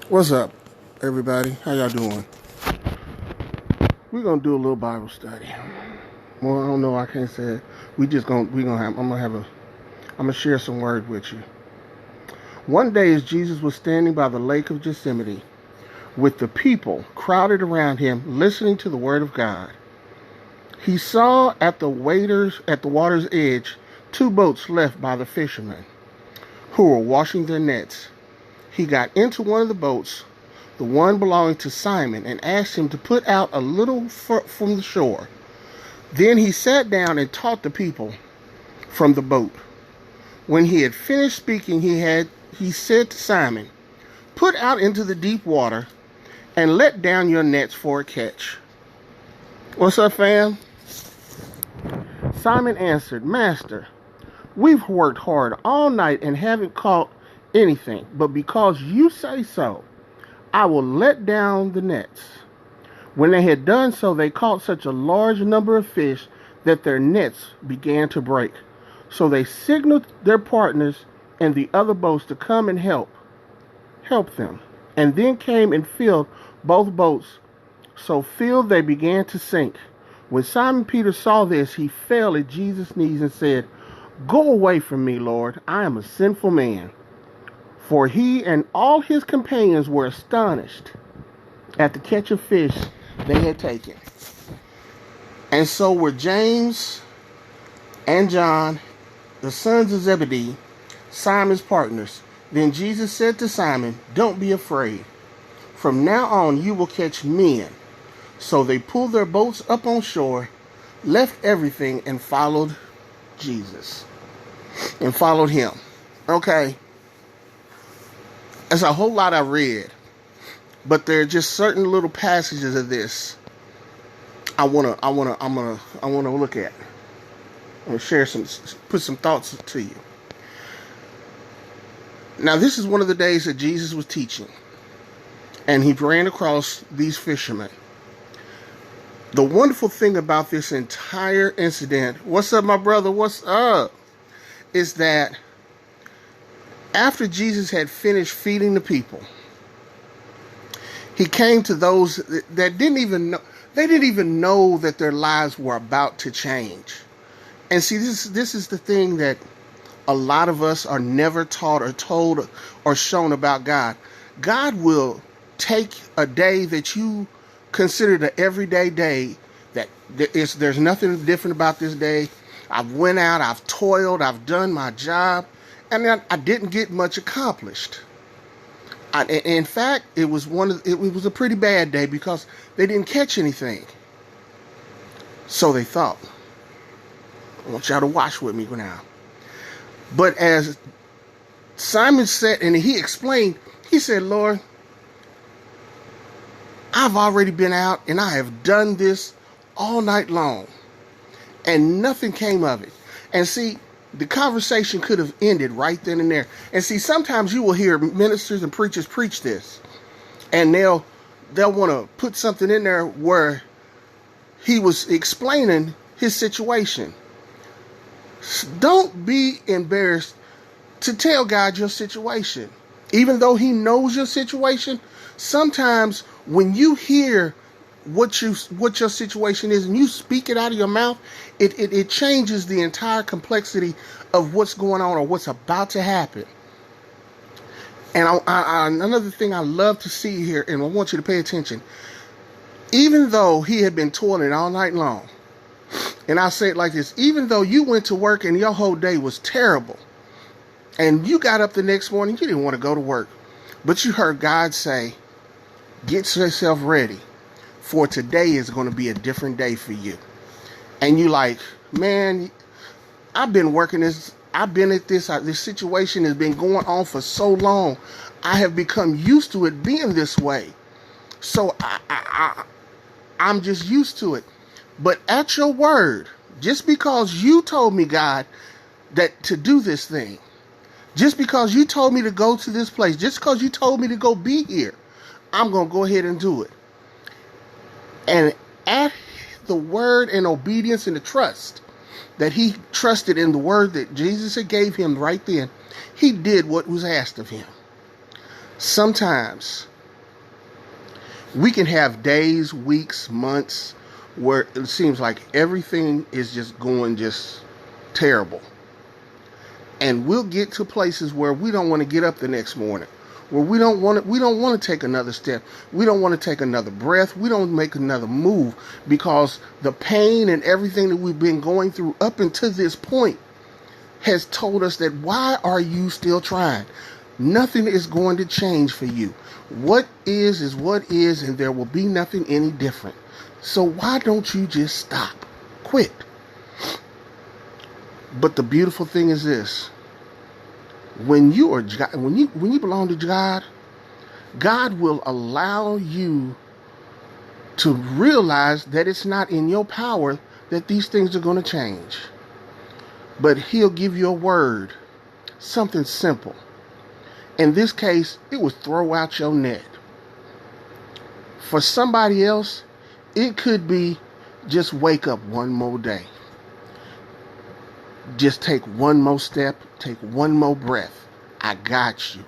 What's up, everybody? How y'all doing? We're gonna do a little Bible study. Well, I don't know. I can't say it. I'm gonna share some word with you. One day, as Jesus was standing by the lake of Gethsemane, with the people crowded around him, listening to the word of God, he saw at the water's edge, two boats left by the fishermen, who were washing their nets. He got into one of the boats, the one belonging to Simon, and asked him to put out a little from the shore. Then he sat down and taught the people from the boat. When he had finished speaking, he said to Simon, "Put out into the deep water and let down your nets for a catch." What's up, fam? Simon answered, "Master, we've worked hard all night and haven't caught anything, but because you say so, I will let down the nets." When they had done so, they caught such a large number of fish that their nets began to break. So they signaled their partners in the other boats to come and help them, and then came and filled both boats. So filled they began to sink. When Simon Peter saw this, he fell at Jesus' knees and said, "Go away from me, Lord, I am a sinful man." For he and all his companions were astonished at the catch of fish they had taken. And so were James and John, the sons of Zebedee, Simon's partners. Then Jesus said to Simon, "Don't be afraid. From now on you will catch men." So they pulled their boats up on shore, left everything, and followed Jesus. And followed him. Okay. That's a whole lot I read. But there are just certain little passages of this I wanna look at. I'm gonna put some thoughts to you. Now, this is one of the days that Jesus was teaching, and he ran across these fishermen. The wonderful thing about this entire incident, what's up, my brother? What's up? Is that after Jesus had finished feeding the people, he came to those that didn't even know. They didn't even know that their lives were about to change. And see, this is the thing that a lot of us are never taught or told or shown about God. God will take a day that you consider the everyday day, that there's nothing different about this day. I've went out, I've toiled, I've done my job, and I didn't get much accomplished. In fact, it was a pretty bad day because they didn't catch anything. So they thought. I want y'all to watch with me now. But as Simon said, and he explained, he said, "Lord, I've already been out and I have done this all night long, and nothing came of it." And see, the conversation could have ended right then and there. And see, sometimes you will hear ministers and preachers preach this, and they'll want to put something in there where he was explaining his situation. Don't be embarrassed to tell God your situation. Even though he knows your situation, sometimes when you hear what your situation is and you speak it out of your mouth, it changes the entire complexity of what's going on or what's about to happen. And another thing I love to see here, and I want you to pay attention, even though he had been toiling all night long, and I'll say it like this, even though you went to work and your whole day was terrible, and you got up the next morning, you didn't want to go to work, but you heard God say, "Get yourself ready, for today is going to be a different day for you." And you like, "Man, I've been working this, I've been at this situation has been going on for so long. I have become used to it being this way. So I'm just used to it. But at your word, just because you told me, God, that to do this thing, just because you told me to go to this place, just because you told me to go be here, I'm going to go ahead and do it." And at the word and obedience and the trust that he trusted in the word that Jesus had gave him right then, he did what was asked of him. Sometimes We can have days, weeks, months where it seems like everything is just going just terrible. And we'll get to places where we don't want to get up the next morning, where we don't want to take another step. We don't want to take another breath. We don't make another move because the pain and everything that we've been going through up until this point has told us that why are you still trying? Nothing is going to change for you. What is what is, and there will be nothing any different. So why don't you just stop? Quit. But the beautiful thing is this: when you belong to God, God will allow you to realize that it's not in your power that these things are going to change. But He'll give you a word, something simple. In this case, it was throw out your net. For somebody else, it could be just wake up one more day. Just take one more step, take one more breath. I got you.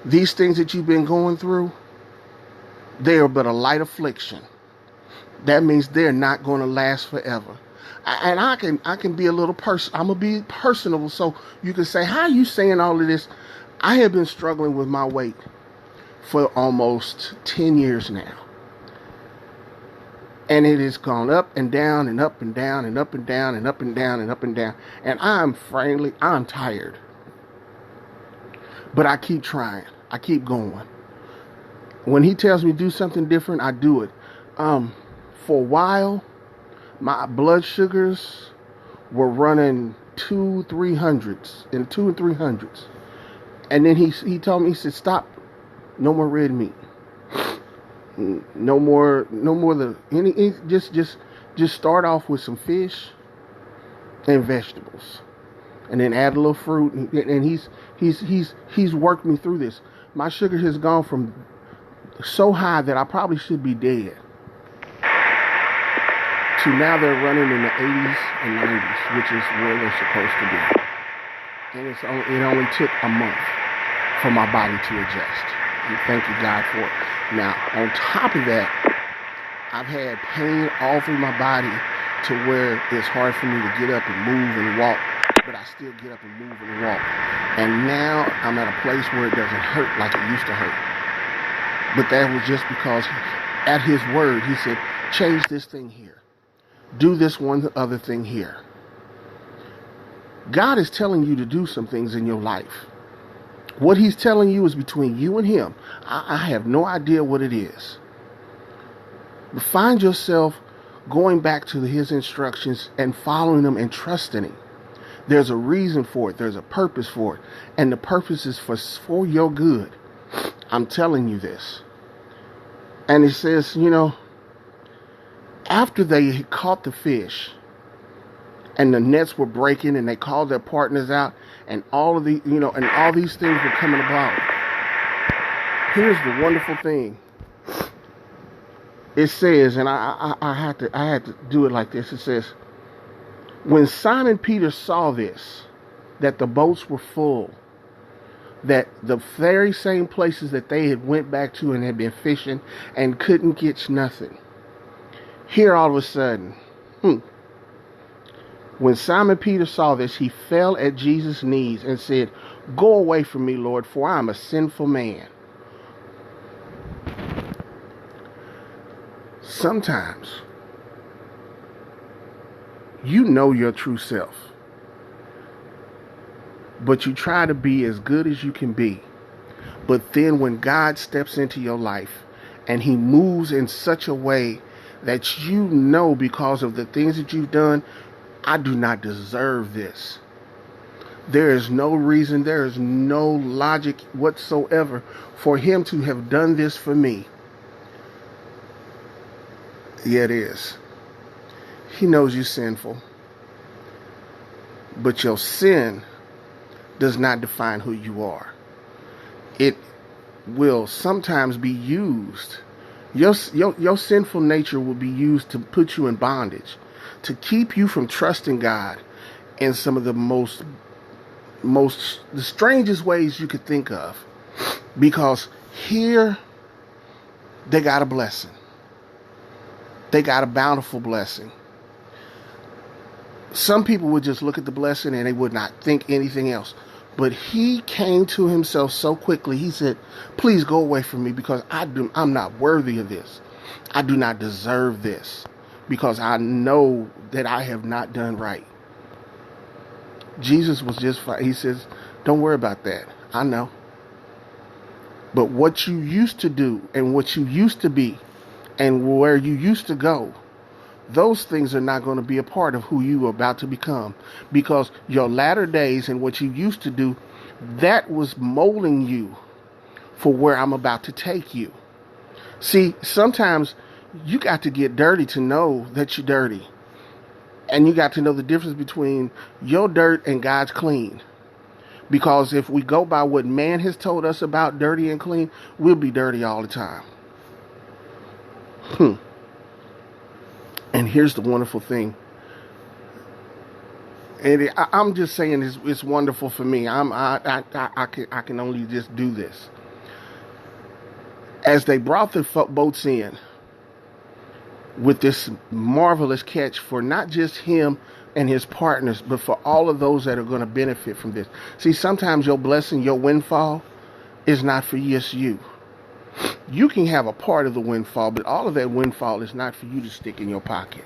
These things that you've been going through, they are but a light affliction. That means they're not going to last forever. And I can be a little I'm going to be personable, so you can say, how are you saying all of this? I have been struggling with my weight for almost 10 years now. And it has gone up and down and up and down and up and down and up and down and up and down. And I'm tired. But I keep trying. I keep going. When He tells me to do something different, I do it. For a while, my blood sugars were running 200s and 300s. And then he told me, he said, stop. No more red meat. No more just start off with some fish and vegetables. And then add a little fruit, and he's worked me through this. My sugar has gone from so high that I probably should be dead to now they're running in the 80s and 90s, which is where they're supposed to be. And it only took a month for my body to adjust. And thank you, God, for it. Now, on top of that, I've had pain all through my body to where it's hard for me to get up and move and walk, but I still get up and move and walk. And now I'm at a place where it doesn't hurt like it used to hurt. But that was just because at His word, He said, change this thing here. Do this one other thing here. God is telling you to do some things in your life. What He's telling you is between you and Him. I have no idea what it is. But find yourself going back to His instructions and following them and trusting Him. There's a reason for it. There's a purpose for it. And the purpose is for your good. I'm telling you this. And it says, after they caught the fish and the nets were breaking and they called their partners out and all of the, and all these things were coming about. Here's the wonderful thing. It says, and I had to do it like this. It says, when Simon Peter saw this, that the boats were full, that the very same places that they had went back to and had been fishing and couldn't catch nothing. Here all of a sudden, when Simon Peter saw this, he fell at Jesus' knees and said, "Go away from me, Lord, for I am a sinful man." Sometimes, you know your true self, but you try to be as good as you can be. But then when God steps into your life and He moves in such a way that you know, because of the things that you've done, I do not deserve this. There is no reason, there is no logic whatsoever for Him to have done this for me. Yeah, it is. He knows you're sinful. But your sin does not define who you are. It will sometimes be used. Your sinful nature will be used to put you in bondage, to keep you from trusting God in some of the the strangest ways you could think of. Because here, they got a blessing. They got a bountiful blessing. Some people would just look at the blessing and they would not think anything else. But he came to himself so quickly. He said, please go away from me because I'm not worthy of this. I do not deserve this because I know that I have not done right. Jesus was just fine. He says, don't worry about that. I know. But what you used to do and what you used to be and where you used to go, those things are not going to be a part of who you are about to become, because your latter days and what you used to do, that was molding you for where I'm about to take you. See, sometimes you got to get dirty to know that you're dirty. And you got to know the difference between your dirt and God's clean. Because if we go by what man has told us about dirty and clean, we'll be dirty all the time. And here's the wonderful thing. And I'm just saying it's wonderful for me. I can only just do this. As they brought the boats in with this marvelous catch for not just him and his partners, but for all of those that are going to benefit from this. See, sometimes your blessing, your windfall, is not for just you. You can have a part of the windfall, but all of that windfall is not for you to stick in your pocket.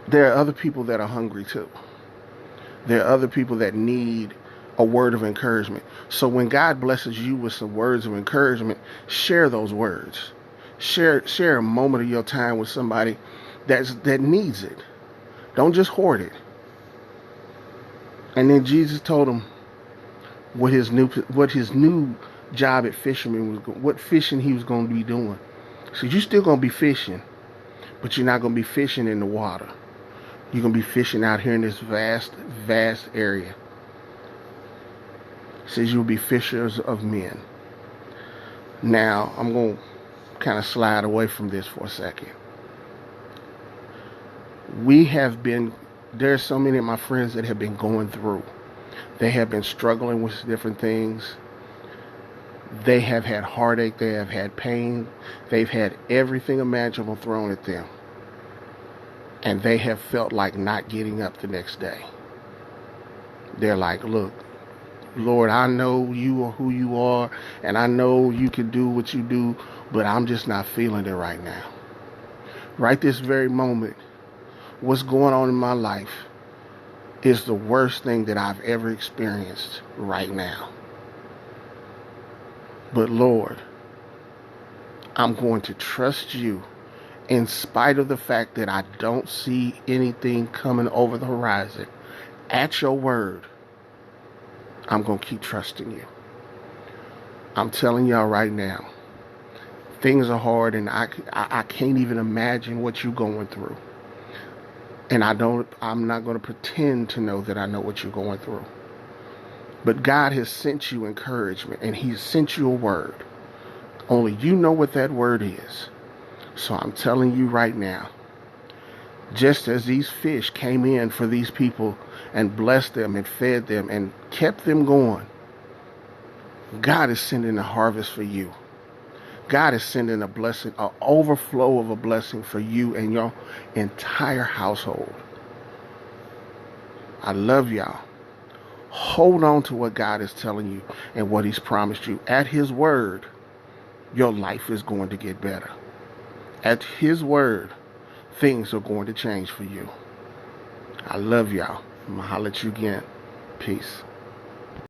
There are other people that are hungry too. There are other people that need a word of encouragement. So when God blesses you with some words of encouragement, share those words. Share a moment of your time with somebody that needs it. Don't just hoard it. And then Jesus told him what his new job at fisherman was, what fishing he was going to be doing. So you're still going to be fishing, but you're not going to be fishing in the water. You're going to be fishing out here in this vast, vast area. He says you'll be fishers of men. Now, I'm going to kind of slide away from this for a second. There's so many of my friends that have been going through. They have been struggling with different things. They have had heartache. They have had pain. They've had everything imaginable thrown at them. And they have felt like not getting up the next day. They're like, look, Lord, I know you are who you are, and I know you can do what you do, but I'm just not feeling it right now. Right this very moment, what's going on in my life is the worst thing that I've ever experienced right now. But Lord, I'm going to trust you in spite of the fact that I don't see anything coming over the horizon. At your word, I'm going to keep trusting you. I'm telling y'all right now, things are hard, and I can't even imagine what you're going through. And I'm not going to pretend to know that I know what you're going through. But God has sent you encouragement, and He's sent you a word. Only you know what that word is. So I'm telling you right now, just as these fish came in for these people and blessed them and fed them and kept them going, God is sending a harvest for you. God is sending a blessing, an overflow of a blessing for you and your entire household. I love y'all. Hold on to what God is telling you and what He's promised you. At His word, your life is going to get better. At His word, things are going to change for you. I love y'all. I'm going to holler at you again. Peace.